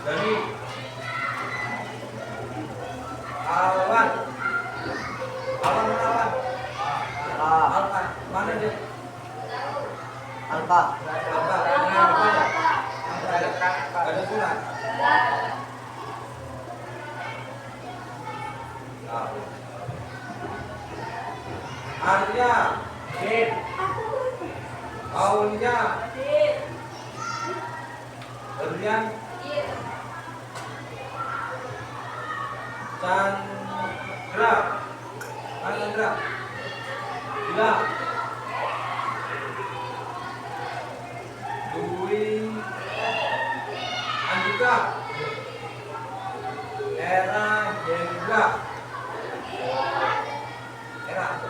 Dani. Alwan. Alwan mana Alwan? Alwan. Mana dia? Alfa. Alfa. Dengan apa ya? Ada surat. Arya. Sip. Aulia. Rian. Chandra. Mana Chandra? Gila. Dwi. Andika. Era Hendra.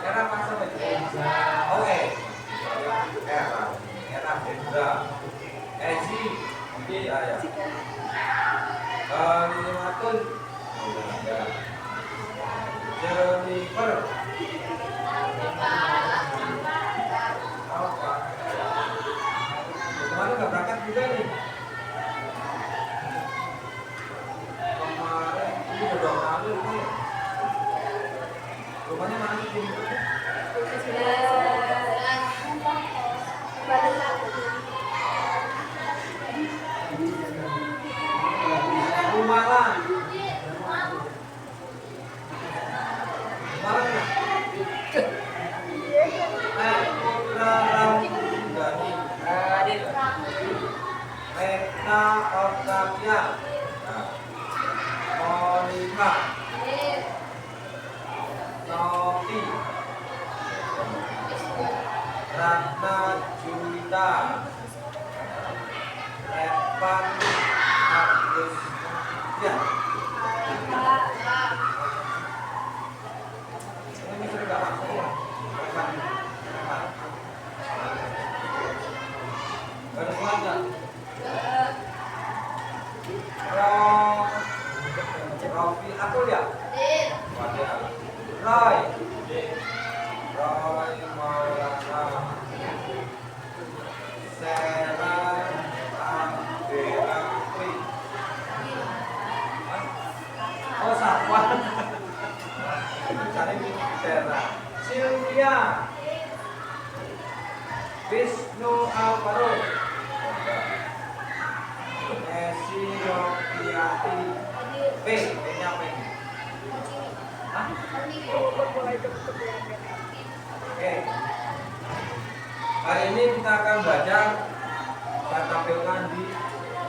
Era masa baju. Oke. Era Hendra. Ezi. Iya ya. Limatun. Jennifer. Kemana nggak berangkat juga nih? Kemarin ini udah 2 kali rumahnya. Rumahnya mana sih? Rumahan. Mana? Putra Ramdhani. Retna Octavia. Monica. Novi. Ratna Juwita. Evan Agus. Ya. Ini sudah nggak masuk ya? Ada semuanya. Rofi aku ya? Roy. Roy Maulana. Sarah Abdelakri. Oh Safwan. Cari Sarah. Sylvia. Wisnu Alvaro. Esi Rofiati. P-nya apa ini? Hah? Oke. Hari ini kita akan belajar dan tampilkan di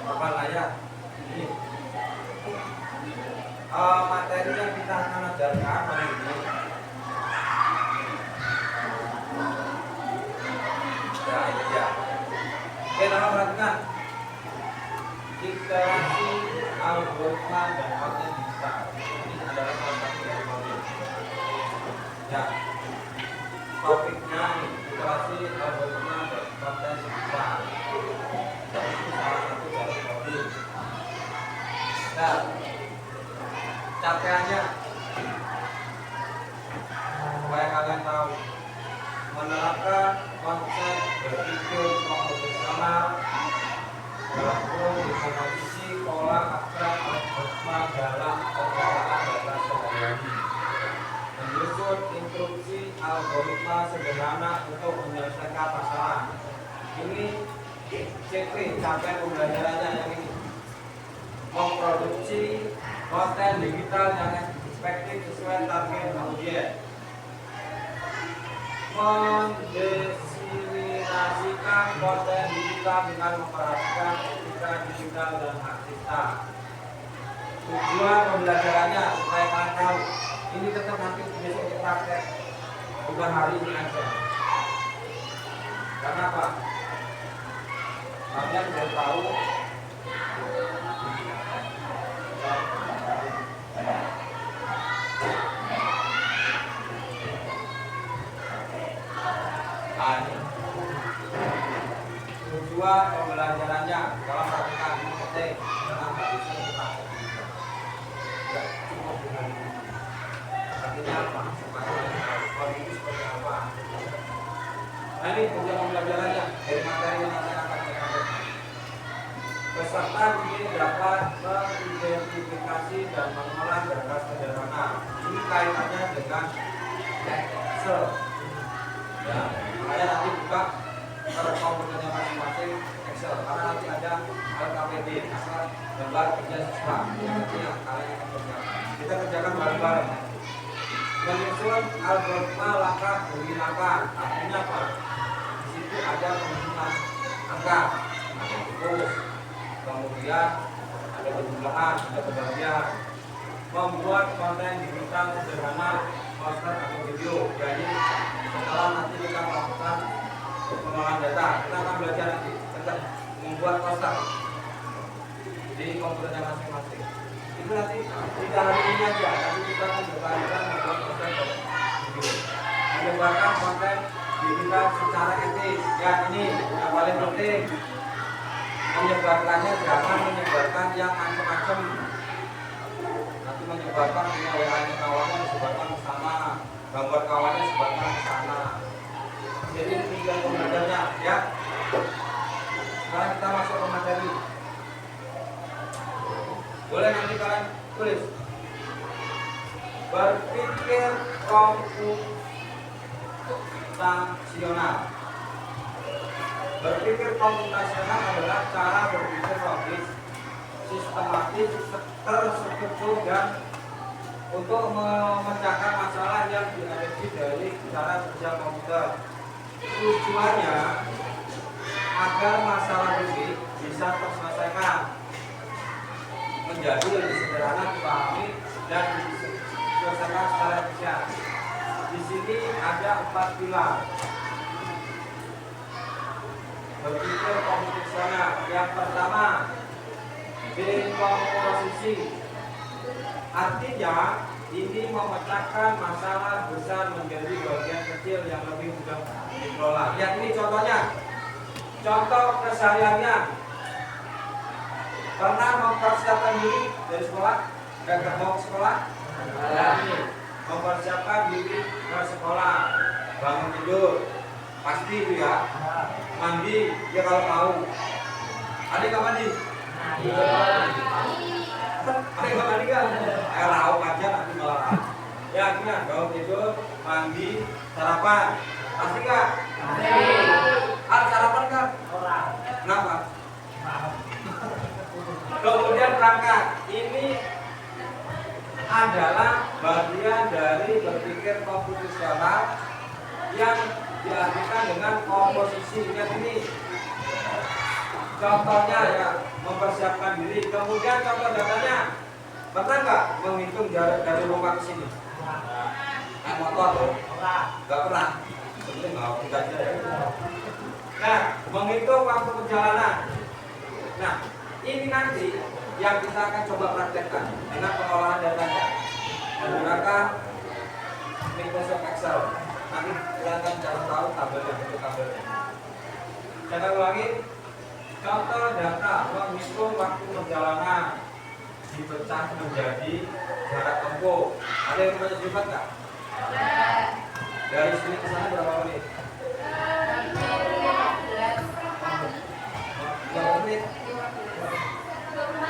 depan layar ini. Materi yang kita akan ajarkan hari ini. Ya, ini dia. Oke, tolong perhatikan. Literasi algoritma dan konten digital. Ini adalah salah satu dari modul. Ya, topiknya literasi algoritma dan konten digital. Ini salah satu dari modul. Nah, capaiannya supaya kalian tahu menerapkan konsep berpikir profesional dalam komposisi pola abstrak algoritma dalam pengelolaan data sehari-hari, menyusun instruksi algoritma sederhana untuk menyelesaikan masalah. Ini CP, capaian pembelajarannya yang ini. Memproduksi konten digital yang efektif sesuai target audiens. Mendiseminasikan konten digital dengan memperhatikan etika digital dan hak cipta. Tujuan pembelajarannya supaya kalian tahu ini tetap nanti besok praktek, bukan hari ini aja. Karena apa? Kalian belum tahu tujuan pembelajarannya dalam perhatikan ini penting dengan bisa kita tidak cukup dengan ini. Artinya apa? Supaya kondisi seperti apa? Nah ini tujuan pembelajarannya dari materi yang nanti akan kita sampaikan. Peserta begini dapat mengidentifikasi dan mengolah data sederhana. Ini kaitannya dengan Excel. Ya, makanya nanti buka komputernya masing-masing Excel, karena nanti ada LKPD, asal gambar kerja siswa. Nanti yang kalian akan kerjakan. Kita kerjakan bareng-bareng. Menyusun algoritma langkah demi langkah. Artinya apa? Di situ ada penyusunan angka, ada rumus, kemudian ada penjumlahan, ada pembagian. Membuat konten digital sederhana, poster atau video. Jadi setelah nanti kita melakukan pengolahan data, kita akan belajar nanti tentang membuat poster di komputernya masing-masing. Itu nanti tidak hari ini aja, nanti kita akan berlanjut membuat poster dan video. Menyebarkan konten digital secara etis. Ya, ini yang paling penting. Menyebarkannya jangan menyebarkan yang macam-macam. Nanti menyebarkan punya WA-nya kawannya disebarkan ke sana, gambar kawannya disebarkan ke sana. Jadi tinggal pembelajarnya, ya. Sekarang kita masuk ke materi. Boleh nanti kalian tulis. Berpikir komputasional. Berpikir komputasional adalah cara berpikir logis, sistematis, terstruktur dan untuk memecahkan masalah yang dihadapi dari cara kerja komputer. Tujuannya agar masalah ini bisa terselesaikan, menjadi lebih sederhana dipahami dan diselesaikan secara efisien. Di sini ada 4 pilar. Berpikir komputasional. Yang pertama, dekomposisi. Artinya ini memecahkan masalah besar menjadi bagian kecil yang lebih mudah dikelola. Lihat ini contohnya. Contoh kesehariannya. Pernah mempersiapkan diri dari sekolah? Gak mau ke sekolah? Ini mempersiapkan diri ke sekolah. Bangun tidur, pasti itu ya. Mandi, ya kalau tahu. Adik nggak mandi? Adik nggak mandi kan? Lauk aja nanti malah. Ya gimana? Bangun tidur, mandi, sarapan. Pasti nggak? Sarapan kan? Kenapa? Kemudian berangkat. Ini adalah bagian dari berpikir komputasional yang diartikan dengan komposisi. Lihat ini contohnya ya, mempersiapkan diri. Kemudian contoh datanya, pernah nggak menghitung jarak dari rumah ke sini? Naik motor tuh? Nggak pernah. Nah, menghitung waktu perjalanan. Nah, ini nanti yang kita akan coba praktekkan dengan pengolahan datanya menggunakan Microsoft Excel. Nanti kalian cara tahu tabelnya, bentuk tabelnya. Saya ulangi. Contoh data menghitung waktu perjalanan dipecah menjadi jarak tempuh. Ada yang punya sifat nggak? Dari sini ke sana berapa menit? 5 menit.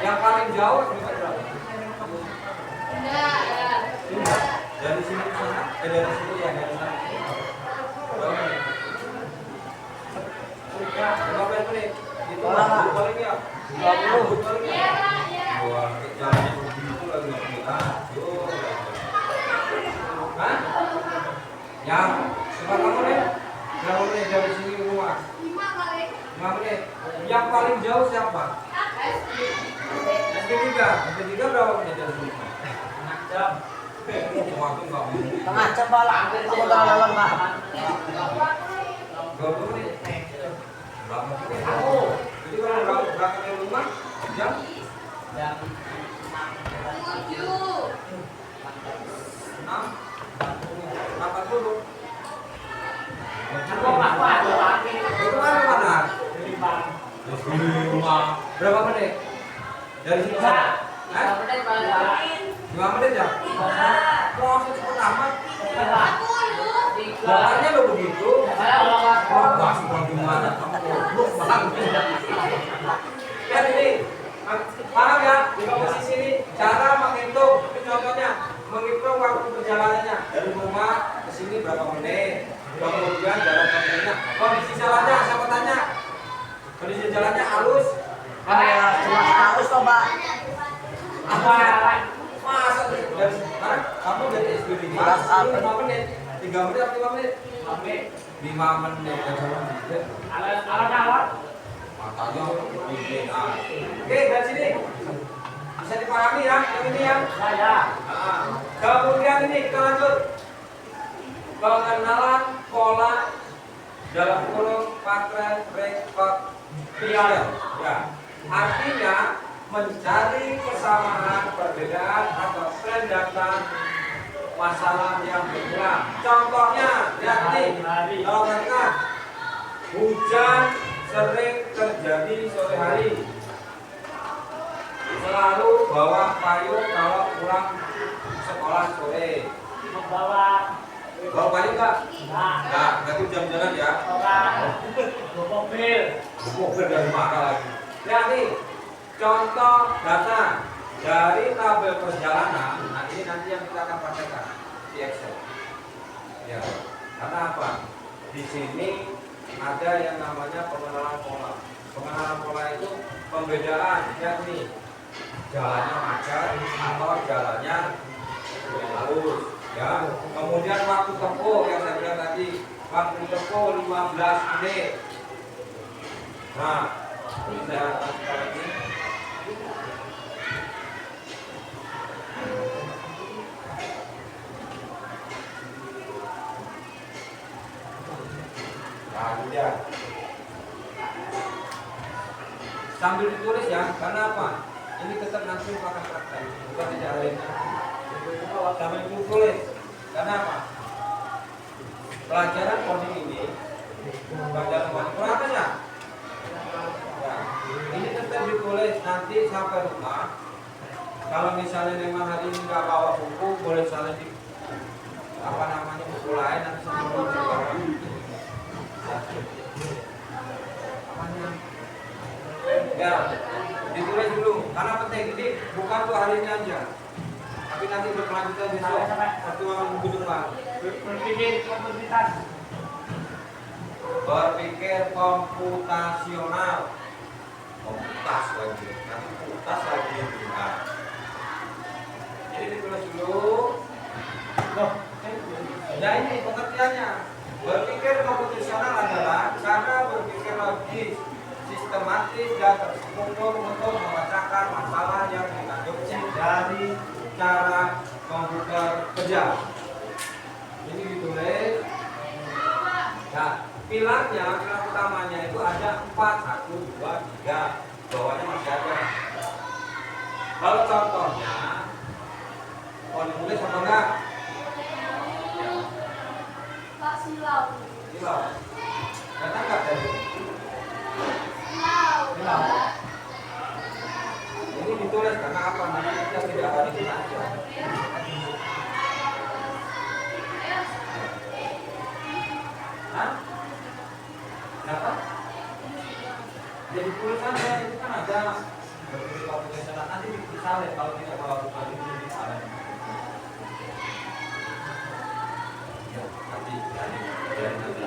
Yang paling jauh berapa? Dari sini ke sana? Dari sini ya, dari sana. 15 menit. Itu paling ya. 20 paling ya. Wah, jalannya begitu lagi nggak kita. Hah? Yang coba kamu deh. Berapa menit dari sini ke rumah? 5 menit. Yang paling jauh siapa? SD3. SD3 berapa menit dari sini? 1 jam. Tengah jam malah aku terlalu Pak. 20 menit. Berapa menit? Jadi kalau berangkat dari rumah jam 6:40. Itu mana? Dari rumah. Berapa menit? Dari sini sana? 5 menit ya? Proses pertama. Jalannya lo begitu. Wah, sudah gimana? Kamu goblok banget. Lihat ini. Paham ya? Di posisi ini cara menghitung. Ini contohnya menghitung waktu perjalanannya dari rumah ke sini berapa menit. Kemudian jalan tempuhnya. Kondisi jalannya, siapa tanya? Kondisi jalannya halus. Cuma harus kok, Pak. Apa? Masa dari mana? Kamu dari SBD ini 5 menit, 3 menit atau 5 menit? 5 menit. 5 menit. Alat. Matanya begini. Oke, dari sini bisa dipahami ya, yang ini ya. Ya. Kemudian ini kita lanjut. Pengenalan pola dalam kurung pattern recognition. Ya. Artinya mencari kesamaan, perbedaan atau tren data masalah yang berulang. Contohnya, lihat nih, kalau perhatikan hujan sering terjadi sore hari. Selalu bawa payung kalau pulang sekolah sore. Bawa payung nggak? Nggak, berarti hujan-hujanan ya. Mobil dari mana lagi? Lihat nih, contoh data dari tabel perjalanan. Nah ini nanti yang kita akan praktekkan di Excel. Ya, karena apa? Di sini ada yang namanya pengenalan pola. Pengenalan pola itu pembedaan, yakni jalannya macet atau jalannya halus. Ya, kemudian waktu tempuh yang saya bilang tadi, waktu tempuh 15 menit. Nah, ini saya kasih lagi. Nah, ya. Sambil ditulis ya, karena apa? Ini tetap nanti akan praktek, bukan tidak lainnya. Sambil ditulis, karena apa? Pelajaran coding ini, pelajaran coding kurang apa ya? Ya, ini tetap ditulis nanti sampai rumah. Kalau misalnya memang hari ini nggak bawa buku, boleh saling di apa namanya buku lain nanti sampai rumah. Ya, ditulis dulu karena penting ini bukan untuk hari ini aja, tapi nanti berkelanjutan besok pertemuan minggu depan. Berpikir komputasional, komputas lagi, nanti komputas lagi. Nah, jadi ditulis dulu. Ya ini pengertiannya. Berpikir komputasional adalah cara berpikir logis, sistematis dan terstruktur untuk memecahkan masalah yang diadopsi dari cara komputer kerja. Ini ditulis. Nah, pilar utamanya itu ada 4, 1, 2, 3. Bawahnya masih ada. Kalau contohnya, mau ditulis apa enggak? Pak Silau. Silau. Kata enggak tadi? Silau. Ini ditulis karena apa? Nanti kita tidak akan ditulis. Hah? Kenapa? Jadi tulisannya itu kan ada berbagai komputasional. Nanti disalin kalau tidak melakukan itu disalin. Ya, nanti dari nanti.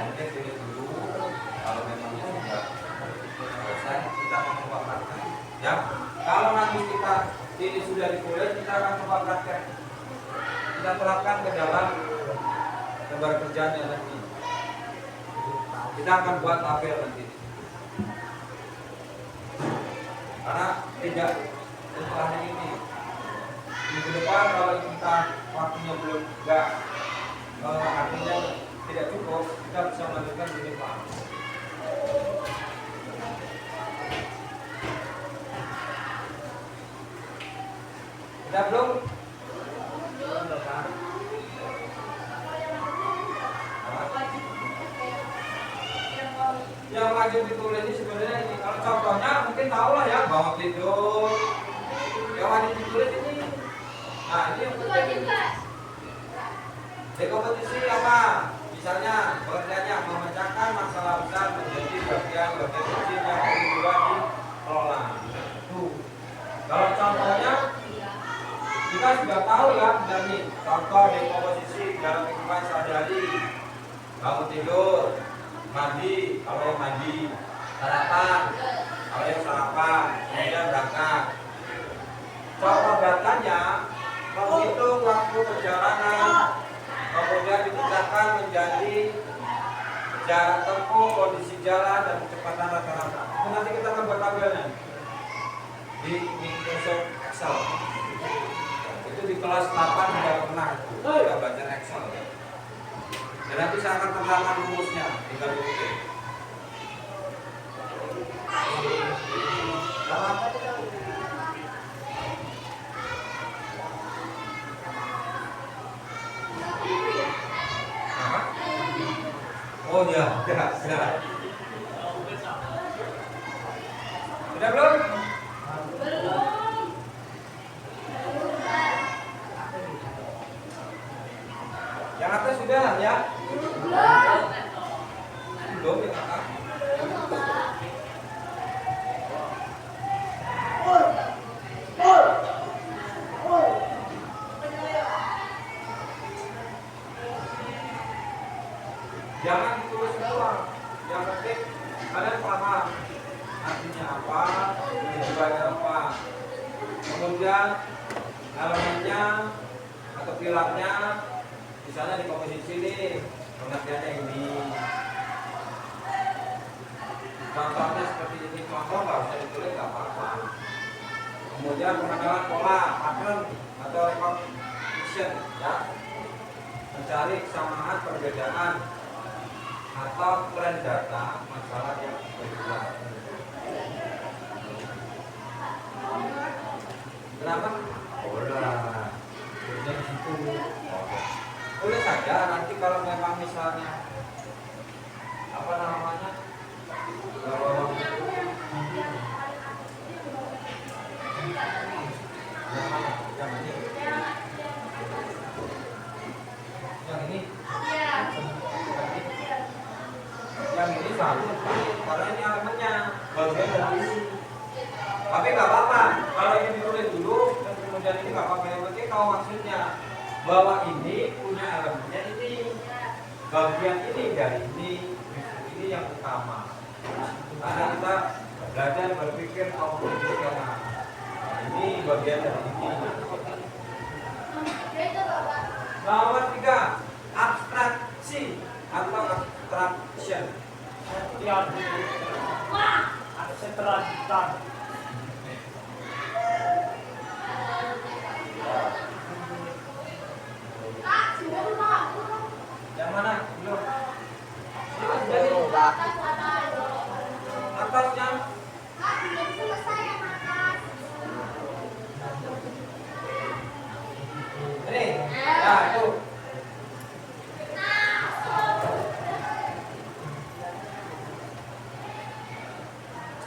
Mungkin tulis dulu. Kalau memang sudah selesai, kita akan coba praktek. Ya, kalau nanti kita ini sudah ditulis, kita akan coba praktek. Kita terapkan ke dalam lembar kerjanya nanti. Kita akan buat tabel nanti. Karena tidak untuk hari ini. Minggu depan kalau kita waktunya belum enggak artinya tidak cukup, kita bisa melanjutkan di depan. Sudah belum? Yang wajib ditulis ini sebenarnya ini. Kalau contohnya mungkin tahu lah ya, bangun tidur. Yang wajib ditulis ini. Nah ini yang penting. Di kompetisi apa? Misalnya pengertiannya memecahkan masalah besar menjadi bagian kecil yang perlu juga dikelola. Tuh. Kalau contohnya kita sudah tahu ya, benar nih. Contoh di komposisi dalam kehidupan sehari-hari. Bangun tidur, mandi, kalau yang mandi, sarapan, kalau yang sarapan, kemudian berangkat. Contoh berangkatnya menghitung waktu perjalanan, kemudian dipecahkan menjadi jarak tempuh, kondisi jalan, dan kecepatan rata-rata. Itu nanti kita akan buat tabelnya di Microsoft Excel. Itu di kelas 8 sudah pernah itu, sudah belajar Excel ya. Dan nanti saya akan terangkan rumusnya, tinggal diikuti. Oh ya, sudah. Sudah belum? Yang atas sudah ya? Belum yang atas. Jangan ditulis semua. Yang penting kalian paham artinya apa, tujuannya apa. Kemudian elemennya atau pilarnya, misalnya di komposisi ini pengertiannya ini. Contohnya seperti ini, contoh nggak usah ditulis nggak apa-apa. Kemudian pengenalan pola, pattern atau recognition ya, mencari kesamaan perbedaan atau tren data masalah yang berbeda. Kenapa? Udah, udah di situ. Boleh saja nanti kalau memang misalnya apa namanya, yang ini satu, karena ini elemennya bagian dari ini. Tapi nggak apa-apa kalau ini ditulis dulu dan kemudian ini nggak apa-apa. Yang penting tahu maksudnya bahwa ini punya elemennya ini, bagian ini dari ini yang utama. Karena kita belajar berpikir komposisional. Ini bagian dari ini. Nomor 3, abstraksi atau abstraction. Abstraction. Yang mana? Belum. Atasnya. Ini. Ya, itu.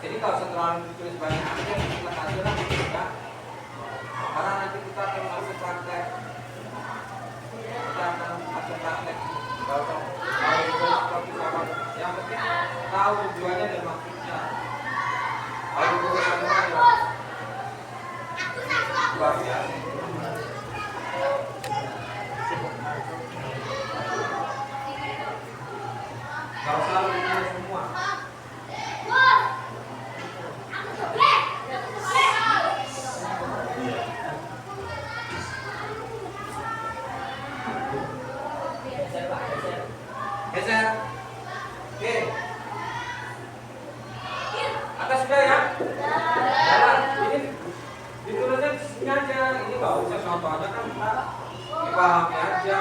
Jadi kalau setelah ditulis banyak aja, kita aja lah ya. Karena nanti kita akan masuk praktek. Kita akan masuk praktek. Kalau yang penting tahu tujuannya dan maksudnya. Kalau ditulis semua ya. Luar biasa. Kalau selalu ditulis semua. Geser. Oke. Atas sudah ya? Jalan. Ini ditulisnya di sini aja. Ini nggak usah contohnya kan kita dipahami aja.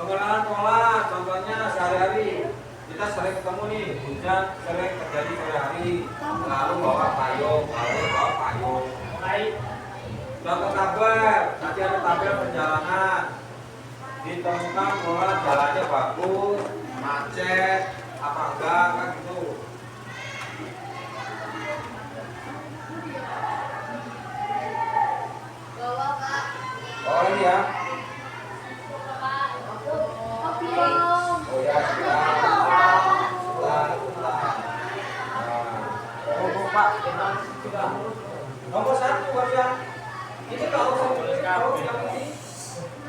Pengenalan pola, contohnya sehari-hari. Kita sering ketemu nih, hujan sering terjadi sehari-hari. Lalu bawa payung, bawa payung. Contoh tabel, nanti ada tabel perjalanan. Ditemukan pola jalannya bagus, macet, apa enggak kan gitu. Oh ini ya. Oh ya, sudah. Pak. Nomor 1 baca. Ini kalau saya tulis kalau yang ini.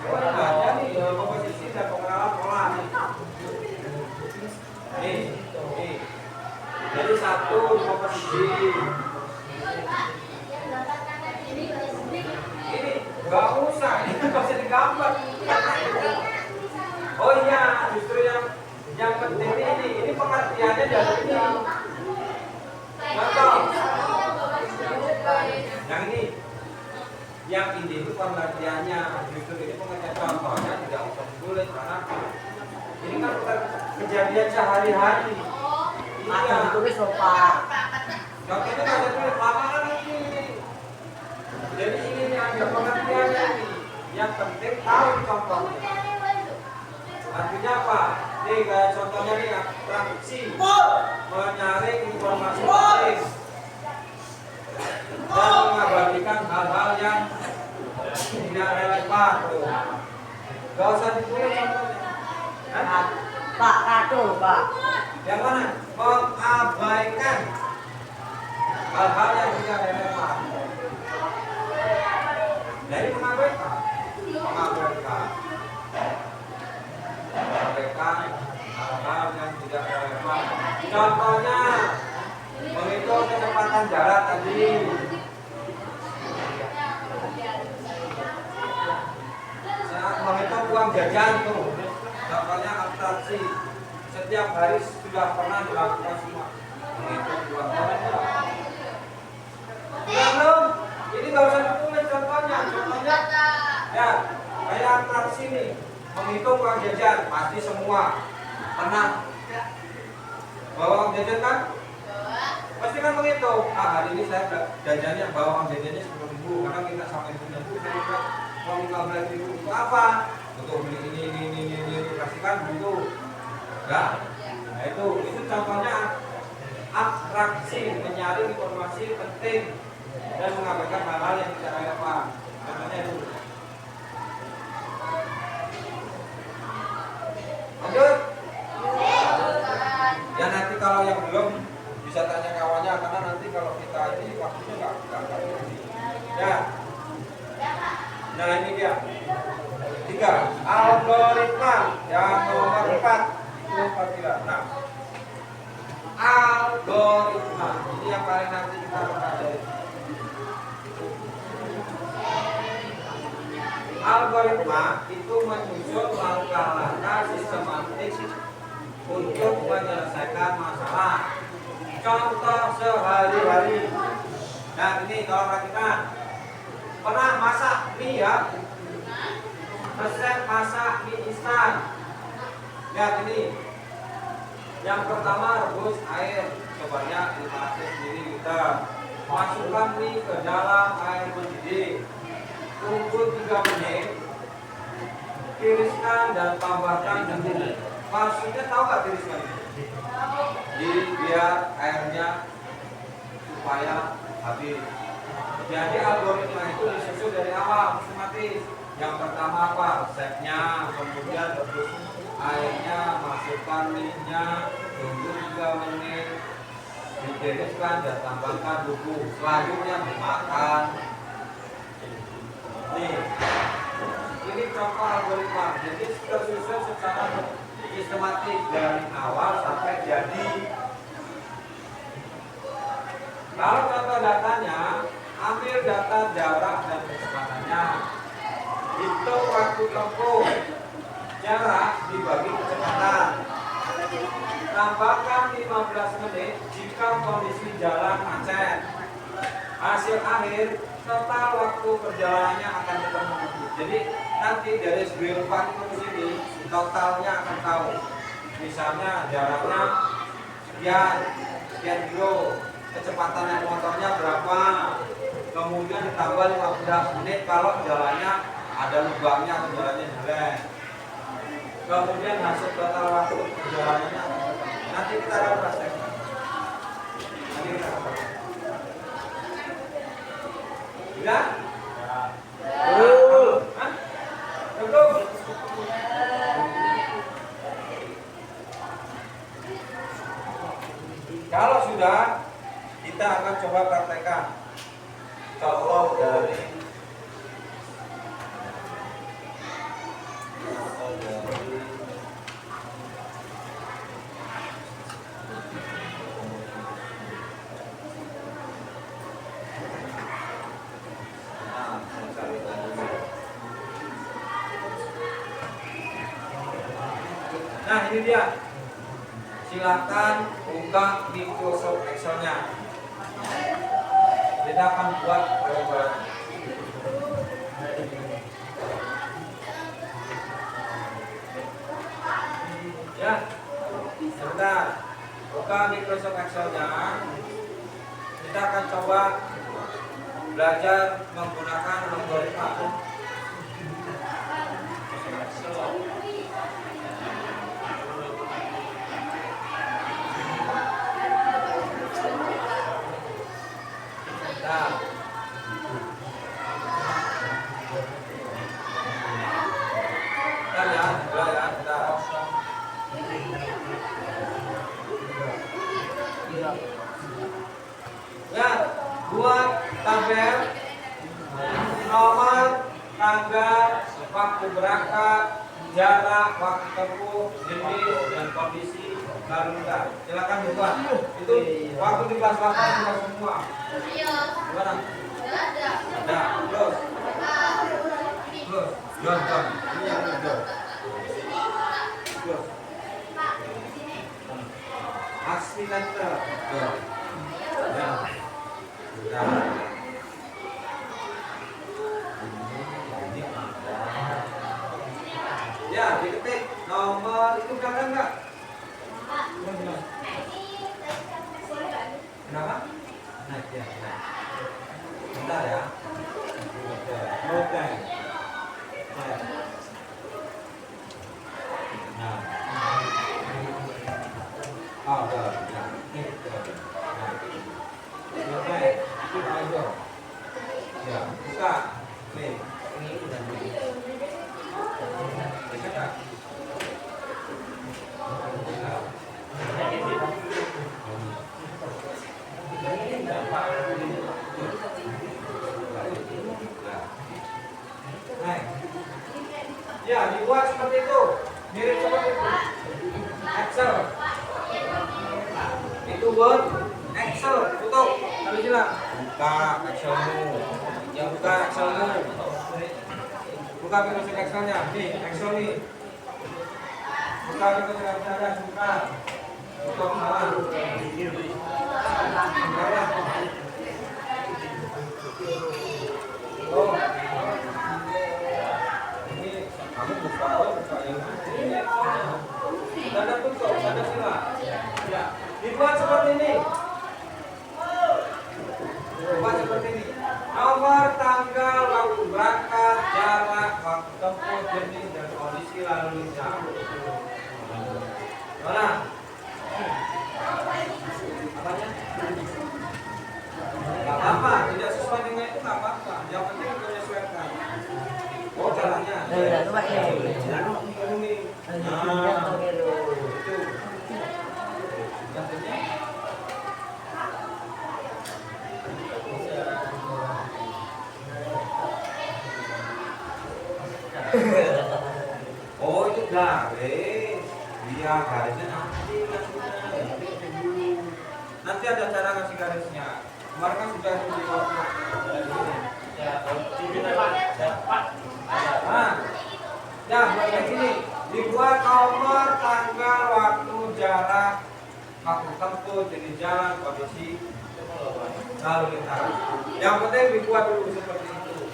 Oh, ada nih komposisi dan pengenalan pola nih. Nih. Jadi 1 komposisi. Ini nggak usah, ini nggak usah digambar. Oh iya, justru yang penting ini pengertiannya dari ini. Contoh, yang ini itu pengertiannya, justru ini pengertian contohnya tidak usah ditulis karena ini kan bukan kejadian sehari-hari. Ini Ada ya, ditulis loh Pak. contohnya nggak ada tulis lapangan ini. Jadi ini ada pengertiannya ini. Yang penting tahu contohnya. Artinya apa? Nih kayak contohnya nih atraksi, menyaring informasi penting dan mengabadikan hal-hal yang tidak relevan. Gak usah ditulis contohnya. Hah? Pak, kado Pak. Yang mana? Mengabaikan hal-hal yang tidak relevan. Dari mengabaikan hal-hal yang tidak relevan. Contohnya menghitung kecepatan jarak tadi. Saat menghitung uang jajan tuh, contohnya atraksi. Setiap hari sudah pernah dilakukan semua. Menghitung uang jajan. Belum, ini nggak usah ditulis contohnya. Contohnya, ya kayak atraksi nih. Menghitung uang jajan, pasti semua pernah bawa uang jajan kan? Pasti kan menghitung. Hari ini saya jajannya bawa uang jajannya 10.000 karena kita sampai 10.000. Saya bilang uang 15.000 itu apa? Untuk beli ini pasti kan begitu. Enggak? Nah itu contohnya atraksi, menyaring informasi penting dan mengabaikan hal-hal yang tidak relevan. Contohnya itu. Lanjut. Ya nanti kalau yang belum bisa tanya kawannya karena nanti kalau kita ini waktunya nggak ini. Ya. Nah ini dia. 3. Algoritma yang nomor 4 itu apabila. Nah, algoritma ini yang paling nanti kita pelajari. Algoritma itu menyusun langkah-langkah sistematik untuk menyelesaikan masalah. Contoh sehari-hari. Nah ini kalau perhatikan, pernah masak mie ya? Resep masak mie instan. Lihat ini. Yang pertama rebus air sebanyak 500 ml. Masukkan mie ke dalam air mendidih. Tunggu 3 menit. Tiriskan dan tambahkan bumbu. Maksudnya tahu nggak tiriskan ini? Jadi biar airnya supaya habis. Jadi algoritma itu disusun dari awal sistematis. Yang pertama apa? Resepnya, kemudian rebus airnya, masukkan minyak, tunggu 3 menit, ditiriskan dan tambahkan bumbu. Selanjutnya dimakan. Nih, ini contoh algoritma. Jadi tersusun secara sistematis dari awal sampai jadi. Kalau contoh datanya, ambil data jarak dan kecepatannya. Hitung waktu tempuh, jarak dibagi kecepatan. Tambahkan 15 menit jika kondisi jalan macet. Hasil akhir, total waktu perjalanannya akan ketemu. Jadi nanti dari segi rupa itu ke sini, totalnya akan tahu. Misalnya jaraknya sekian kilo, kecepatan motornya berapa, kemudian ditambah 15 menit kalau jalannya ada lubangnya atau jalannya jelek. Kemudian hasil total waktu perjalanannya nanti kita akan praktekkan. Nanti kita akan praktekkan. Sudah? Hah? Cukup? Kalau sudah, kita kita akan coba praktekkan contoh dari nah ini dia, silakan buka Microsoft Excel-nya. Kita akan buat jawaban. Ya, sebentar. Buka Microsoft Excel-nya. Kita akan coba belajar menggunakan algoritma. Nah, ya, buat tabel nomor, tanggal, waktu berangkat, jarak, waktu tempuh, jenis dan kondisi lalu lintas. Silakan buka. Itu waktu di kelas 8 buka semua. Gimana? Ada. Terus. John. Ini yang John. Terus. Aksinator. John. Ya. Nah. Ya, diketik nomor itu belakang enggak? Kenapa? Naik ya. Bentar ya. Oke. Nah. Oh, udah. Oke. Itu aja. Ya, buka. Nih, ini udah nih. Bisa enggak? Ya, dibuat seperti itu, mirip seperti itu. Excel. Itu Word, Excel, tutup. Lalu bilang, buka Excelmu. Yang buka Excelmu. Buka Microsoft Excelnya. Nih, Excel nih. Buka Microsoft Excelnya, buka. Tutup salah. Oh. Kamu buka yang ini. Tanda tutup, tanda sila. Ya, dibuat seperti ini. Dibuat seperti ini. Nomor, tanggal, waktu berangkat, jarak, waktu tempuh, jenis dan kondisi lalu lintas. Mana? Apanya? Gak apa-apa, tidak sesuai dengan itu gak apa-apa. Yang penting menyesuaikan. Oh, caranya. Oh, itu garis. Iya, garisnya nanti ada cara ngasih garisnya. Kemarin kan sudah di ya, buat kayak gini. Dibuat nomor, tanggal, waktu, jarak, waktu tempuh, jenis jalan, kondisi lalu lintas. Yang penting dibuat dulu seperti itu.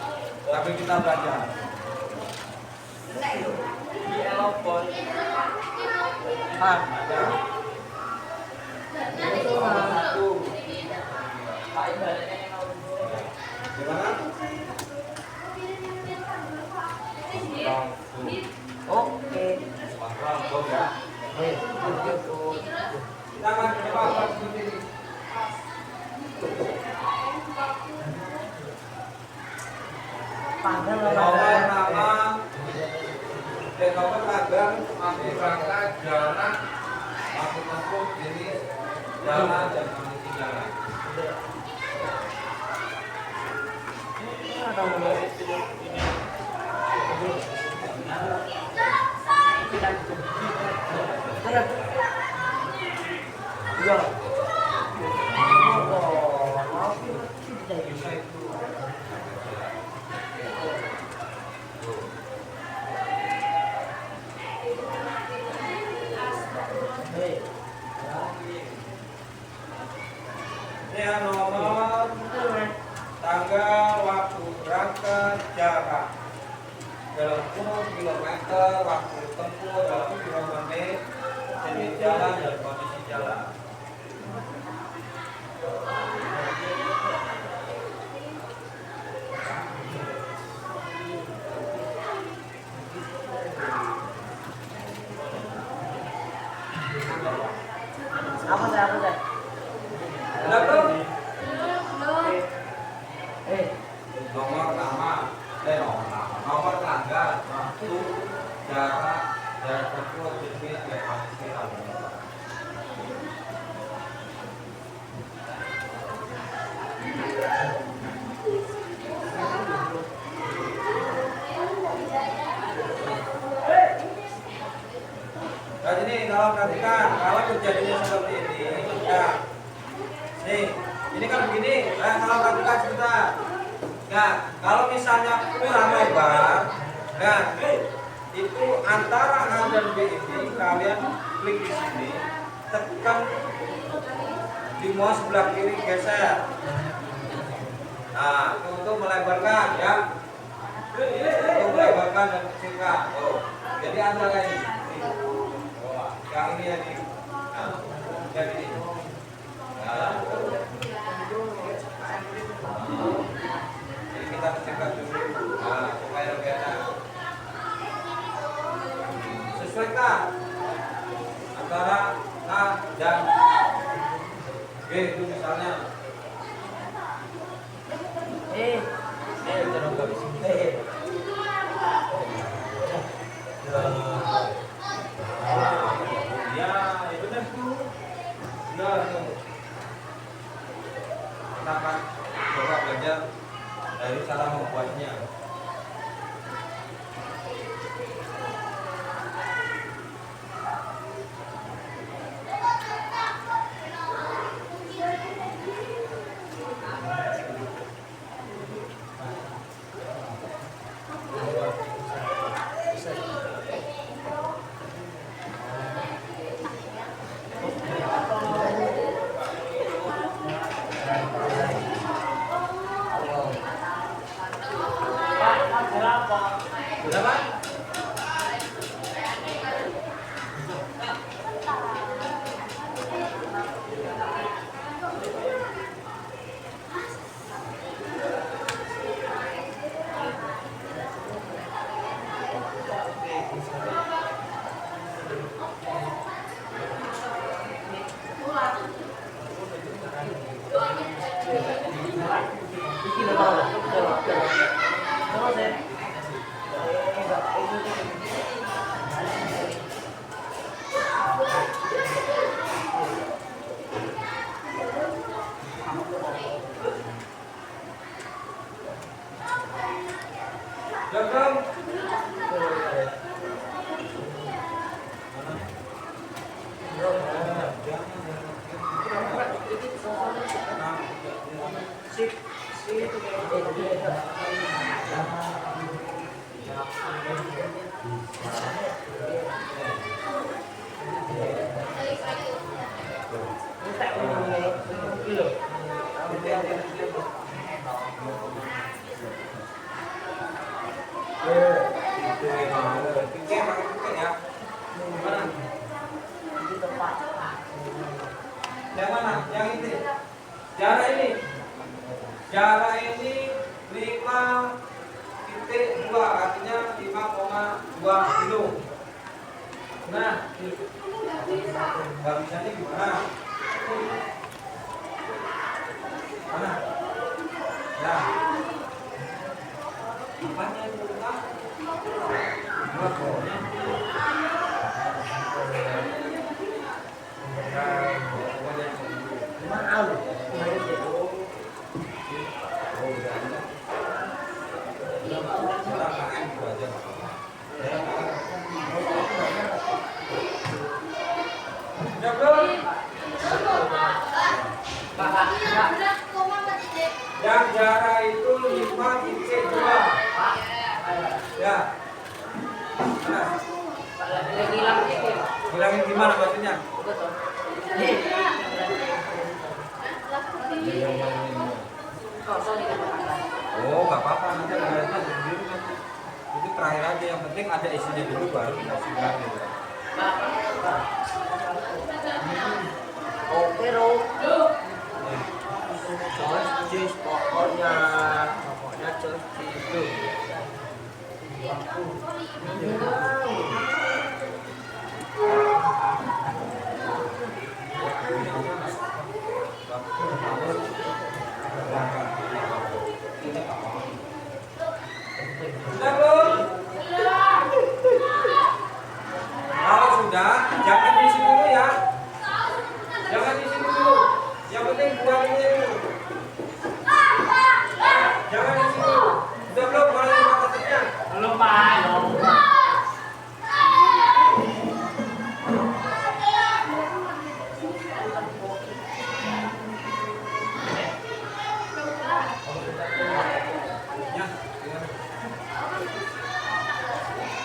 Tapi kita belajar. Di telepon. Ada. Satu. Gimana? Oke. Ya. Kita akan coba seperti ini. Panggal Nomor, nama, nomor tanggal, waktu berangkat, jarak, waktu tempuh, jenis jalan dan kondisi jalan. kilometer, waktu tempuh dalam 2 menit, jenis jalan dan kondisi jalan. Apa saya? Udah belum? Eh, Nomor tanggal, waktu, jarak, dan tempuh jenis dan kondisi jalan. Nah, ini kalau perhatikan, kalau kejadiannya seperti ini, ya, nih, ini kan begini. Kalau perhatikan sebentar. Nah, kalau misalnya kurang lebar, nah, itu antara A dan B ini kalian klik di sini, tekan di mouse sebelah kiri geser. Nah, untuk melebarkan ya, untuk melebarkan dan kecilkan. Oh, jadi antara ini. Yang ini ya nih. Nah, jadi ini. Nah, jadi kita kecilkan dulu. Nah, supaya lebih enak. Sesuaikan antara A dan B itu misalnya. Jangan lupa di sini. Ya, benar tuh. Ya, tuh. Kita akan coba belajar dari cara membuatnya. Sudah, Pak? Belum. Yang mana? Yang ini. Jarak ini. Jarak ini 5,2, artinya 5,2 kilo. Nah, nggak bisa nih gimana? Mana? Ya. Apanya itu Kak? Dua kolnya. Yang jarak itu 5,2. Ya. Hilangin gimana maksudnya? Oh, nggak apa-apa, nanti ada sendiri nanti. Itu terakhir aja, yang penting ada isinya dulu baru dikasih gelar gitu. Oke, Ro. Jus pokoknya jus itu. Sudah belum? Kalau sudah, jangan diisi dulu ya. Jangan diisi dulu. Yang penting buang ini dulu. Jangan diisi dulu. Sudah belum? Kalau yang maksudnya? Belum, Pak.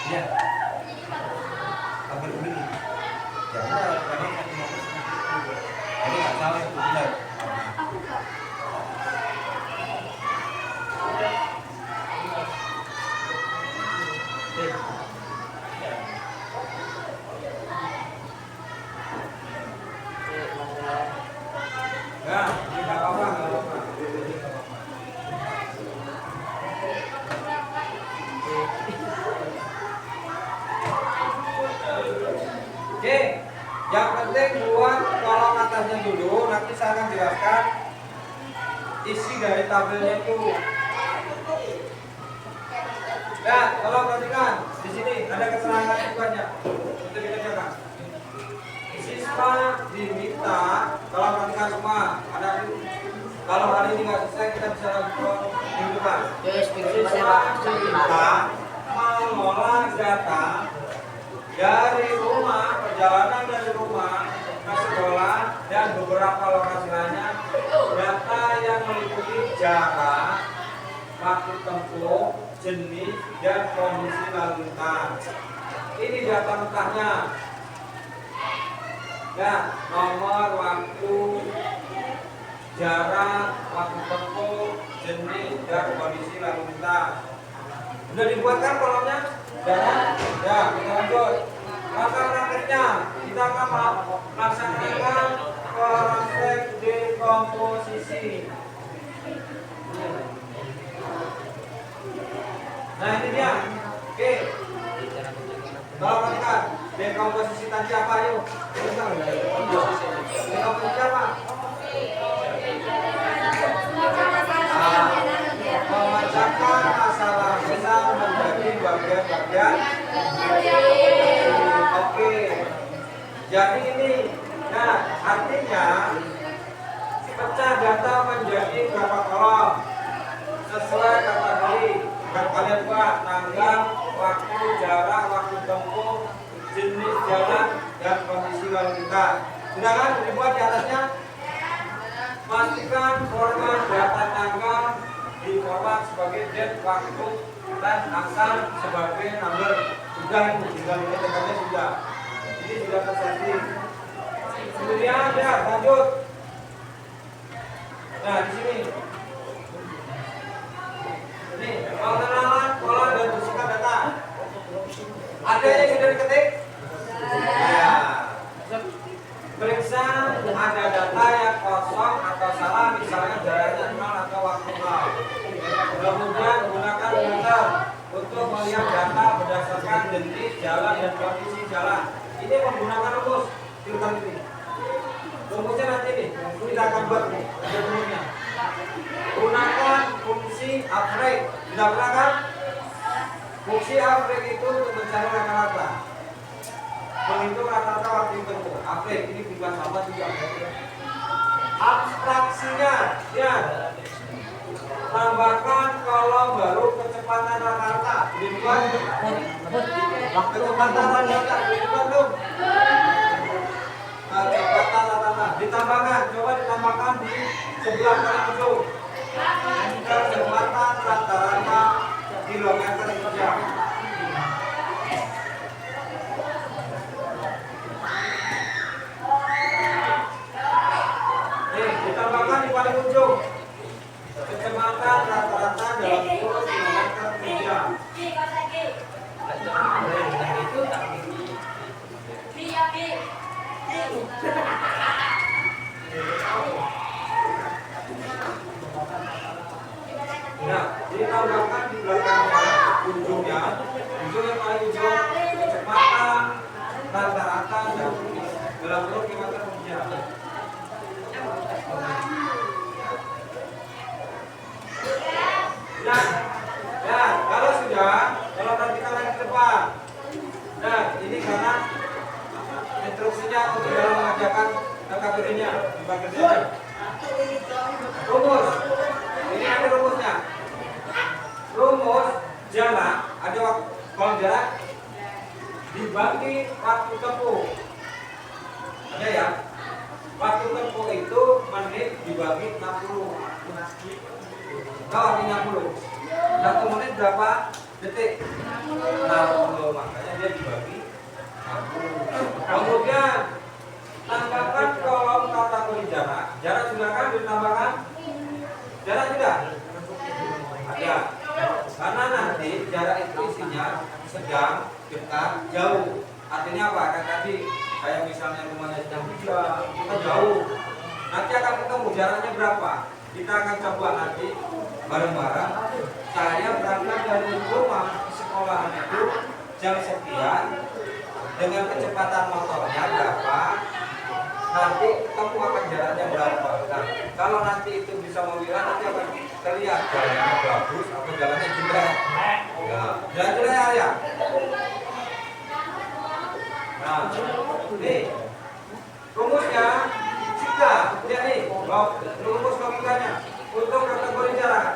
Ya. Ambil dulu. Ya udah, kadang kan cuma jadi nggak salah itu benar. Ya, ini nggak apa-apa, nggak apa-apa. Ini nggak apa-apa. Oke, yang penting buat kolom atasnya dulu, nanti saya akan jelaskan isi dari tabelnya itu. Ya, tolong perhatikan, di sini ada keterangan banyak untuk kita jaga. Siswa diminta, tolong perhatikan semua. Kalau hari ini nggak selesai, kita bisa lakukan minggu depan. Siswa diminta mengolah data dari rumah, perjalanan dari rumah ke sekolah dan beberapa lokasi lainnya, data yang meliputi jarak, waktu tempuh, jenis, dan kondisi lalu lintas. Ini data mentahnya. Ya, nomor, waktu, jarak, waktu tempuh, jenis, dan kondisi lalu lintas. Sudah dibuatkan kolomnya? Ya, kita lanjut. Maka prakteknya kita akan melaksanakan proses dekomposisi. Nah ini dia. Oke. Kalau perhatikan dekomposisi tadi apa yuk? Dekomposisi apa? Memecahkan masalah besar menjadi bagian-bagian. Oke. Jadi ini, nah artinya pecah data menjadi berapa kolom sesuai kategori. Kalian buat tanggal, waktu, jarak, waktu tempuh, jenis jalan, dan kondisi lalu lintas. Sudah kan dibuat di atasnya? Pastikan format data tanggal di format sebagai date, waktu, dan asal sebagai number. Sudah itu, tinggal ini tekannya sudah. Ini sudah tersedia. Kemudian ya lanjut. Nah di sini. Ini pengenalan pola dan bersihkan data. Ada yang sudah diketik? Ya. Periksa ada data yang kosong atau salah, misalnya jaraknya 0 atau waktu 0. Kemudian gunakan filter untuk melihat data berdasarkan jenis jalan dan kondisi jalan. Ini menggunakan rumus filter ini. Rumusnya nanti nih, kita akan buat nih, ada rumusnya. Gunakan fungsi average. Tidak pernah kan? Fungsi average itu untuk mencari rata-rata. Menghitung rata-rata waktu tempuh. Average ini bukan sama juga. Abstraksinya, ya. Tambahkan kolom baru kecepatan rata-rata. Dibuat kecepatan rata-rata. Dibuat belum? Kecepatan rata-rata. Ditambahkan, coba ditambahkan di sebelah kanan ujung. Kecepatan rata-rata kilometer per jam. Ditambahkan di paling ujung. Kecepatan rata-rata dalam 10 km per jam. Nah, ditambahkan di belakangnya ujungnya yang paling ujung kecepatan rata-rata dalam 20 km per jam. Nah, kalau sudah, kalau perhatikan lagi ke depan. Nah, ini karena instruksinya untuk dalam mengerjakan KKBD-nya di bagian sini. Rumus, ini ada rumusnya. Rumus jarak ada kalau jarak dibagi waktu tempuh. Ada ya? Waktu tempuh itu menit dibagi 60. Tahu artinya 60? 1 menit berapa detik? 60. Makanya dia dibagi 60. Kemudian tambahkan kolom kategori jarak. Jarak sudah kan ditambahkan? Jarak sudah? Ada. Karena nanti jarak itu isinya sedang, dekat, jauh. Artinya apa? Kan tadi kayak misalnya rumahnya sedang hujan, kita jauh. Nanti akan ketemu jaraknya berapa? Kita akan coba nanti bareng-bareng. Saya berangkat dari rumah ke sekolahan itu jam sekian dengan kecepatan motornya berapa? Nanti ketemu akan jaraknya berapa? Nah, kalau nanti itu bisa memilah nanti akan terlihat jalannya bagus atau jalannya jelek. Nah, jalan jelek ya. Nah, ini rumusnya jika lihat nih, rumus logikanya untuk kategori jarak.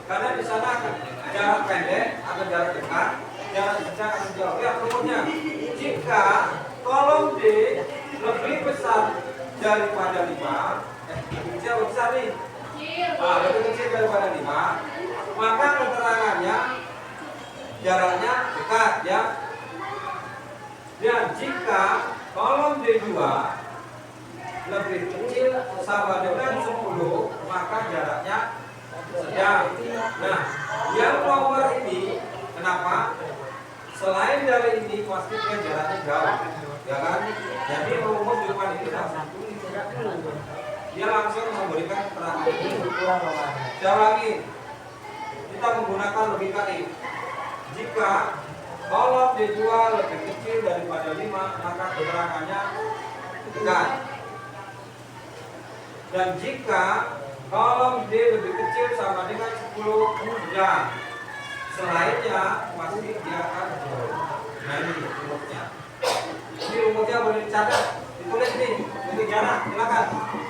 Karena di sana jarak pendek atau jarak dekat, jarak sedang atau jauh. Lihat rumusnya. Jika kolom D lebih besar daripada 5, lebih besar nih. Lebih kecil daripada 5, maka keterangannya jaraknya dekat ya. Dan jika kolom D2 lebih kecil sama dengan 10, maka jaraknya sedang. Nah, yang nomor ini kenapa? Selain dari ini pasti dia jaraknya jauh, ya kan? Jadi rumus di depan ini langsung dia langsung memberikan keterangan ini. Saya ulangi, kita menggunakan logika ini. Jika kolom D2 lebih kecil daripada 5, maka keterangannya dekat. Dan jika kolom D lebih kecil sama dengan 10, sedang. Selainnya pasti dia akan jauh. Nah ini rumusnya. Ini rumusnya boleh dicatat, ditulis nih. Untuk jarak, silakan.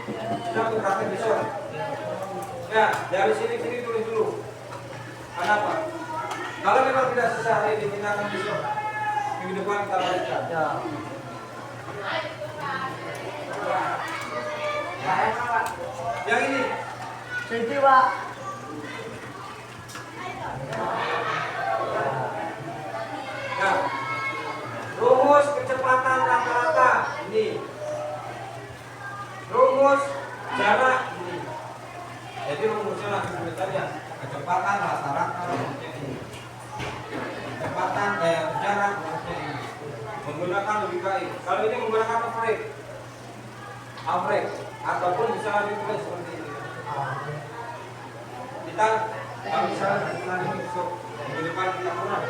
Kita untuk praktek besok. Ya, dari sini tulis dulu. Kenapa? Kalau memang tidak selesai hari ini, kita akan besok. Minggu depan kita lanjutkan. Yang ini. Sini Pak. Nah, rumus kecepatan rata-rata ini. Rumus jarak ini. Jadi rumusnya langsung tulis saja. Kecepatan rata-rata rumusnya ini. Kecepatan jarak rumusnya ini. Menggunakan logika ini. Kalau ini menggunakan average ataupun bisa ditulis seperti ini. Kita kalau misalnya nanti besok minggu depan kita kurang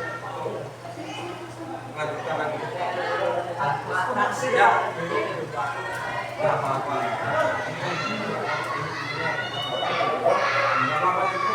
lanjutkan lagi. Ya, nggak apa-apa. Nggak apa-apa itu.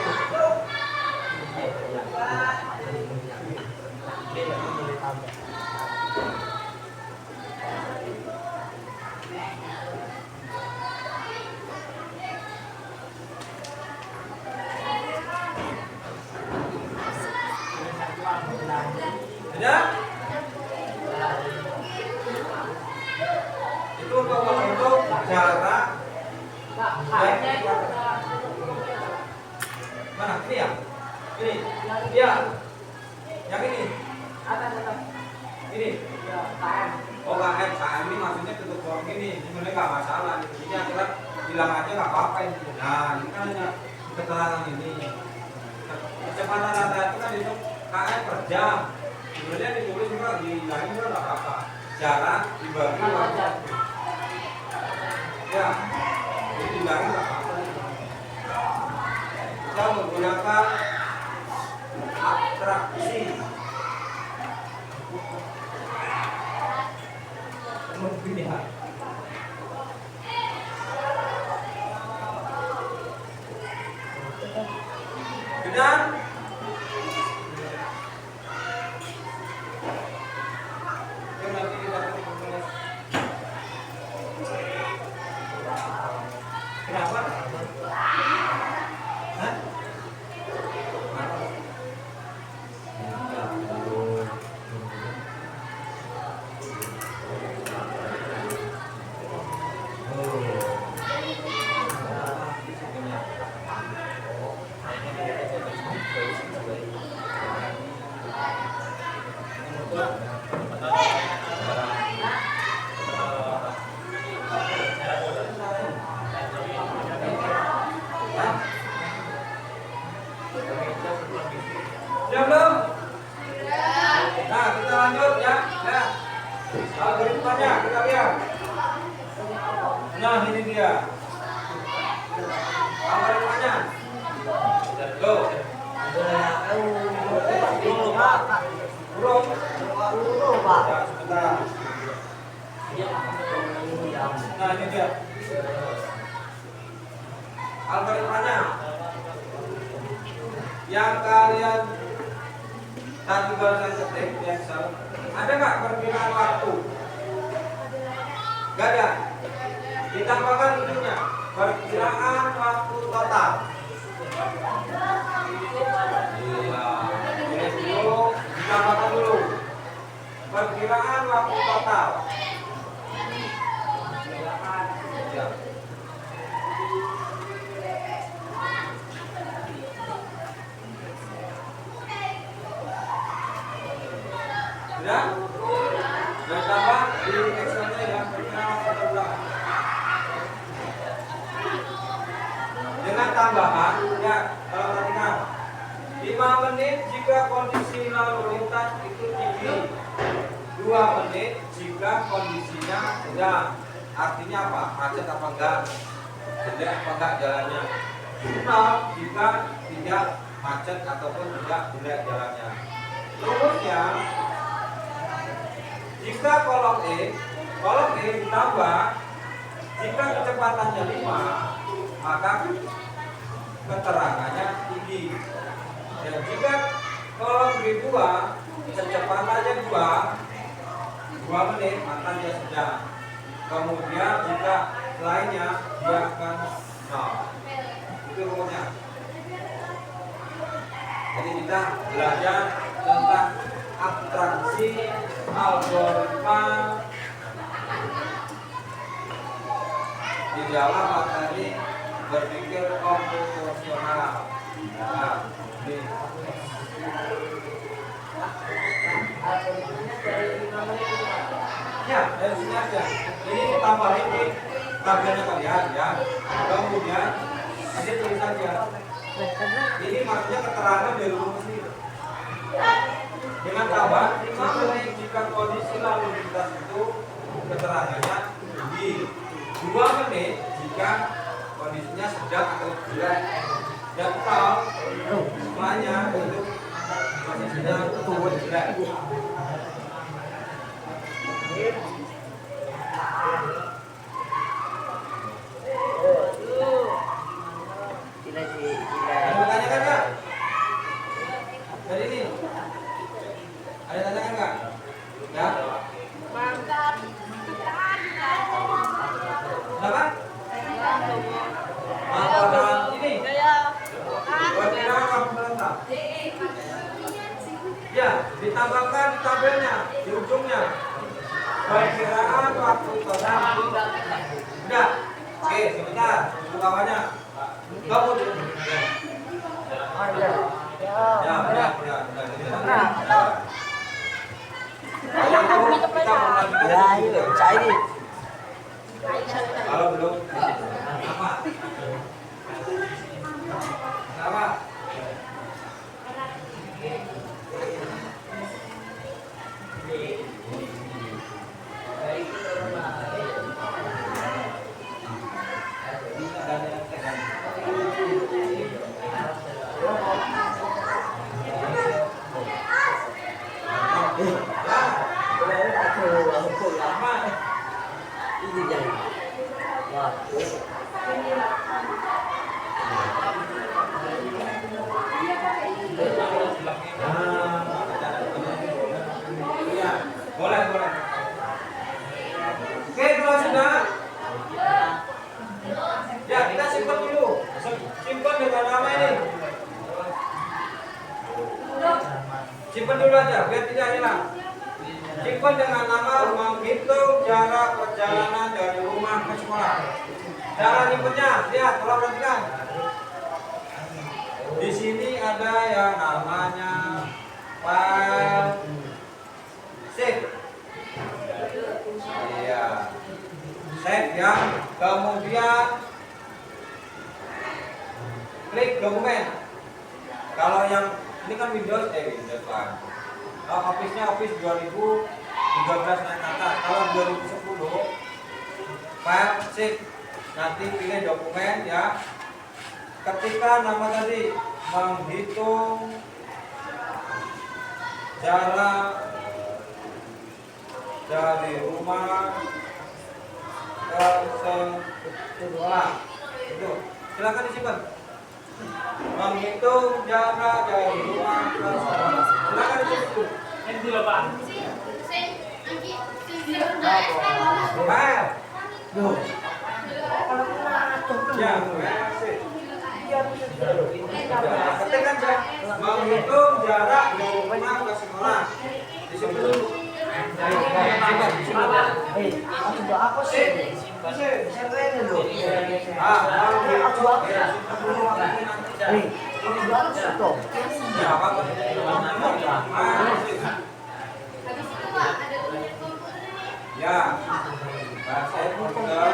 Ya? Itu untuk membentuk jarak. Mana? Ini ya? Ini? Iya. Yang ini? Ini? Oh KM, KM ini maksudnya tutup form ini. Sebenarnya nggak masalah. Ini akhirnya bilang aja nggak apa-apa ini. Nah, ini kan hanya keterangan ini. Kecepatan rata itu kan itu KM per jam. Sebenarnya ditulis juga dihilangin juga nggak apa-apa. Jarak dibagi waktu. Ya, dihilangin nggak apa-apa. Kita menggunakan menggunakan abstraksi. Memilih. Benar? Nanti kita tulis. Kenapa? Hah? Sudah belum? Nah, kita lanjut ya. Ya. Algoritmanya kita lihat. Nah, ini dia. Algoritmanya. Go. Burung. Ya, sebentar. Nah, ini dia. Algoritmanya. Yang kalian tadi baru saya ketik di Excel, ada nggak perkiraan waktu? Gak ada. Ditambahkan ujungnya perkiraan waktu total. Iya. Tulis dulu, ditambahkan dulu perkiraan waktu total. Ya. Sudah? Dan tambah di Excelnya ya, dengan tambahan ya, kalau perhatikan 5 menit jika kondisi lalu lintas itu tinggi, 2 menit jika kondisinya sedang. Artinya apa? Macet apa enggak? Jelek apa enggak jalannya? 0 jika tidak macet ataupun tidak jelek jalannya. Rumusnya, jika kolom E ditambah, jika kecepatannya 5, maka keterangannya tinggi. Dan jika kolom B2 kecepatannya 2 menit, maka dia sedang. Kemudian jika lainnya dia akan 0. Itu rumusnya. Jadi kita belajar tentang abstraksi algoritma di dalam materi berpikir komputasional. Nah, ini. Ya, dari sini aja. Ini tambahin di tabelnya kalian ya. Kemudian ini tulis saja. Ini maksudnya keterangan dari rumus ini. Dengan tambah 5 menit jika kondisi lalu lintas itu keterangannya tinggi, 2 menit jika kondisinya sedang atau jelek, dan semuanya itu masih sedang atau jelek. Ada pertanyaan nggak? Dari ini ada tantangan nggak? Ya? Kenapa? Apakah ini? Perkiraan waktu tetap. Ya, ditambahkan tabelnya di ujungnya. Perkiraan Simpan dulu aja biar tidak hilang. Simpan dengan nama menghitung jarak perjalanan dari rumah ke sekolah. Cara nyimpennya, lihat, tolong perhatikan. Di sini ada yang namanya file save. Iya, save ya. Kemudian klik dokumen. Kalau yang ini kan Windows kan. Kalau Office-nya Office 2013 naik atas. Kalau 2010 file save. Nanti pilih dokumen ya. Ketika nama tadi menghitung jarak dari rumah ke sekolah. Itu silakan disimpan. Menghitung jarak dari rumah ke sekolah. Silakan disimpan. Yang dulu Pak. File. Ya, ketikkan ya. Menghitung jarak dari rumah ke sekolah. Disimpan dulu. Aku sih. Ya, saya pun ya.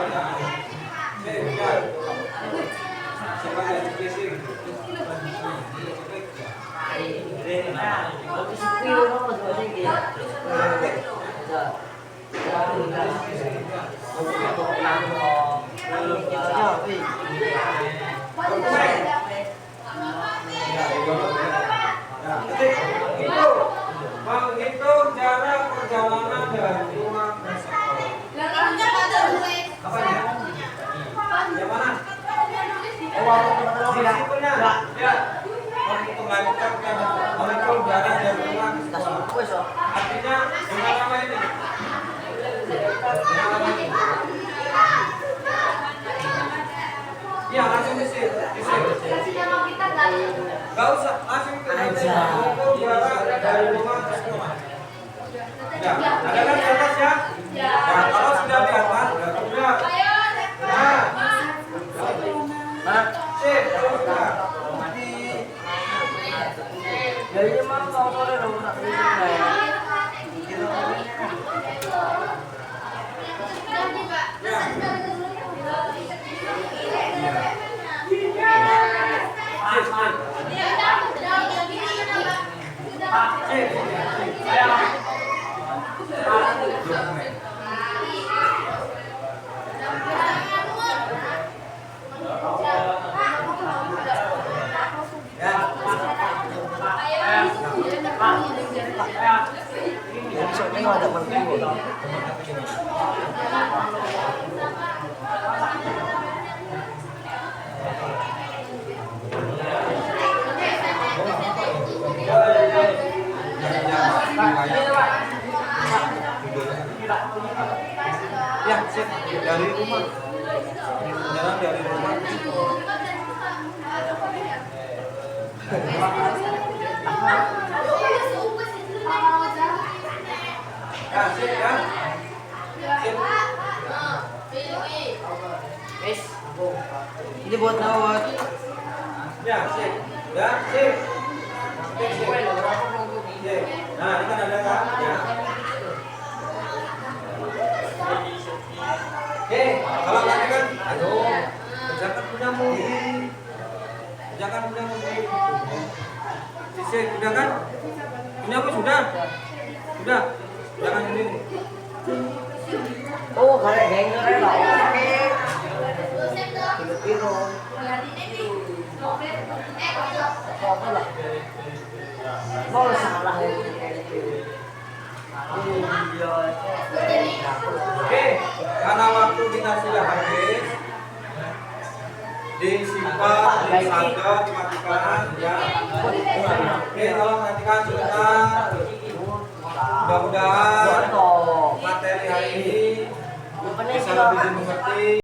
Menghitung jarak perjalanan dari rumah ke sekolah. Apanya? Yang mana? Simpelnya. Ya. Menghitung jarak dari rumah ke sekolah. Artinya dengan nama ini. Dengan nama ini. Ya, langsung diisi. Gak usah, langsung menghitung jarak dari rumah ke sekolah. Ya, ada kan di atas ya? Ya, kalau sudah di atas, sudah. Nah, sip, sudah. Ya ini mah kalau sore dong tak Besoknya ada pergi. Ya, sip. Dari rumah. Jalan dari rumah. Ya, sip ya. Sip. Ini buat nawat. Ya, sip. Ya, sip. Sip, sip. Sip. Nah, ini kan ada kan? Ya. Oke, kalau tadi kan, ayo, kerjakan punyamu. Kerjakan punyamu. Sip, sudah kan? Punyamu sudah? Sudah. Jangan sendiri. Oh, kalau hanger lah. Biru. Apa lah? Mau salah. Oke, karena waktu kita sudah habis, disimpan, disaldo, dimatikan, ya. Oke, tolong perhatikan sebentar. Mudah-mudahan materi hari ini bisa lebih dimengerti.